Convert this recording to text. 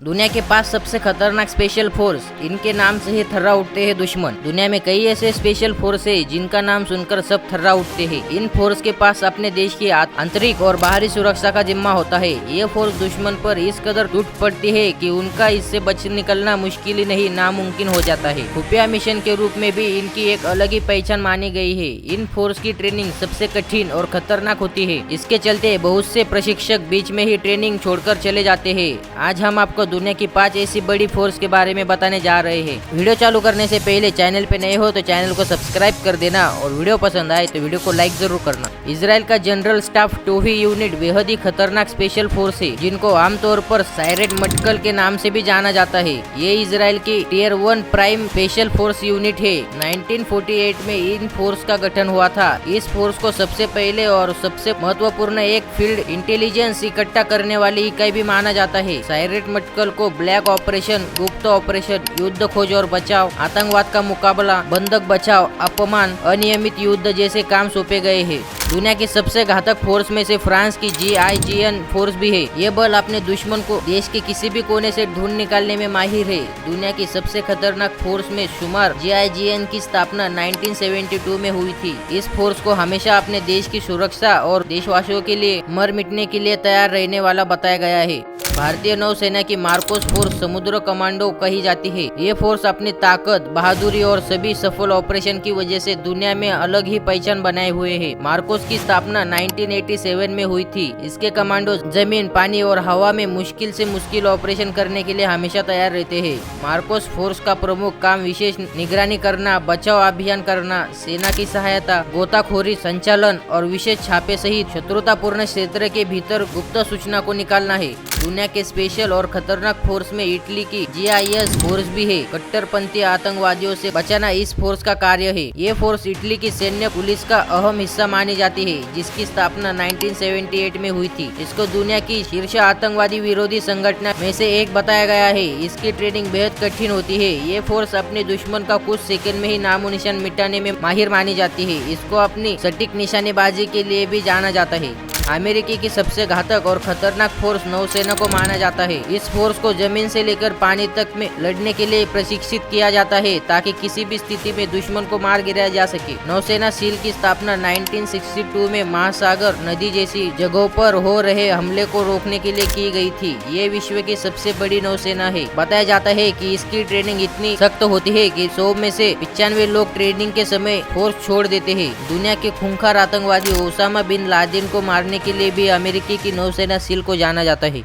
दुनिया के पास सबसे खतरनाक स्पेशल फोर्स, इनके नाम से ही थर्रा उठते हैं दुश्मन। दुनिया में कई ऐसे स्पेशल फोर्स है जिनका नाम सुनकर सब थर्रा उठते हैं। इन फोर्स के पास अपने देश की आंतरिक और बाहरी सुरक्षा का जिम्मा होता है। ये फोर्स दुश्मन पर इस कदर टूट पड़ती है कि उनका इससे बच निकलना मुश्किल ही नहीं नामुमकिन हो जाता है। खुफिया मिशन के रूप में भी इनकी एक अलग ही पहचान मानी गई है। इन फोर्स की ट्रेनिंग सबसे कठिन और खतरनाक होती है। इसके चलते बहुत से प्रशिक्षक बीच में ही ट्रेनिंग छोड़कर चले जाते हैं। आज हम आपको दुनिया की 5 ऐसी बड़ी फोर्स के बारे में बताने जा रहे हैं। वीडियो चालू करने से पहले चैनल पे नए हो तो चैनल को सब्सक्राइब कर देना और वीडियो पसंद आए तो वीडियो को लाइक जरूर करना। इजराइल का जनरल स्टाफ टोही यूनिट बेहद ही खतरनाक स्पेशल फोर्स है, जिनको आमतौर पर सायरेट मटकल के नाम से भी जाना जाता है। ये इजराइल की tier 1 prime special force unit है। 1948 में इन फोर्स का गठन हुआ था। इस फोर्स को सबसे पहले और सबसे महत्वपूर्ण एक फील्ड इंटेलिजेंस इकट्ठा करने वाली इकाई भी माना जाता है। सायरेट मटकल को ब्लैक ऑपरेशन, गुप्त ऑपरेशन, युद्ध खोज और बचाव, आतंकवाद का मुकाबला, बंधक बचाव, अपमान, अनियमित युद्ध जैसे काम सौंपे गए हैं। दुनिया की सबसे घातक फोर्स में से फ्रांस की GIGN फोर्स भी है। ये बल अपने दुश्मन को देश के किसी भी कोने से ढूंढ निकालने में माहिर है। दुनिया की सबसे खतरनाक फोर्स में शुमार GIGN की स्थापना 1972 में हुई थी। इस फोर्स को हमेशा अपने देश की सुरक्षा और देशवासियों के लिए मर मिटने के लिए तैयार रहने वाला बताया गया है। भारतीय नौसेना की मार्कोस फोर्स समुद्र कमांडो कही जाती है। ये फोर्स अपनी ताकत, बहादुरी और सभी सफल ऑपरेशन की वजह से दुनिया में अलग ही पहचान बनाए हुए है। मार्कोस की स्थापना 1987 में हुई थी। इसके कमांडो जमीन, पानी और हवा में मुश्किल से मुश्किल ऑपरेशन करने के लिए हमेशा तैयार रहते हैं। मार्कोस फोर्स का प्रमुख काम विशेष निगरानी करना, बचाव अभियान करना, सेना की सहायता, गोताखोरी संचालन और विशेष छापे सहित शत्रुतापूर्ण क्षेत्र के भीतर गुप्त सूचना को निकालना है। दुनिया के स्पेशल और खतरनाक फोर्स में इटली की GIS फोर्स भी है। कट्टरपंथी आतंकवादियों से बचाना इस फोर्स का कार्य है। ये फोर्स इटली की सैन्य पुलिस का अहम हिस्सा मानी जाती है, जिसकी स्थापना 1978 में हुई थी। इसको दुनिया की शीर्ष आतंकवादी विरोधी संगठन में से एक बताया गया है। इसकी ट्रेनिंग बेहद कठिन होती है। ये फोर्स अपने दुश्मन का कुछ सेकंड में ही नामो निशान मिटाने में माहिर मानी जाती है। इसको अपनी सटीक निशानेबाजी के लिए भी जाना जाता है। अमेरिकी की सबसे घातक और खतरनाक फोर्स नौसेना को माना जाता है। इस फोर्स को जमीन से लेकर पानी तक में लड़ने के लिए प्रशिक्षित किया जाता है, ताकि किसी भी स्थिति में दुश्मन को मार गिराया जा सके। नौसेना सील की स्थापना 1962 में महासागर, नदी जैसी जगहों पर हो रहे हमले को रोकने के लिए की गई थी। ये विश्व की सबसे बड़ी नौसेना है। बताया जाता है कि इसकी ट्रेनिंग इतनी सख्त होती है कि 100 में से 95 लोग ट्रेनिंग के समय फोर्स छोड़ देते हैं। दुनिया के खूंखार आतंकवादी ओसामा बिन लादेन को मारने के लिए भी अमेरिकी की नौसेना सील को जाना जाता है।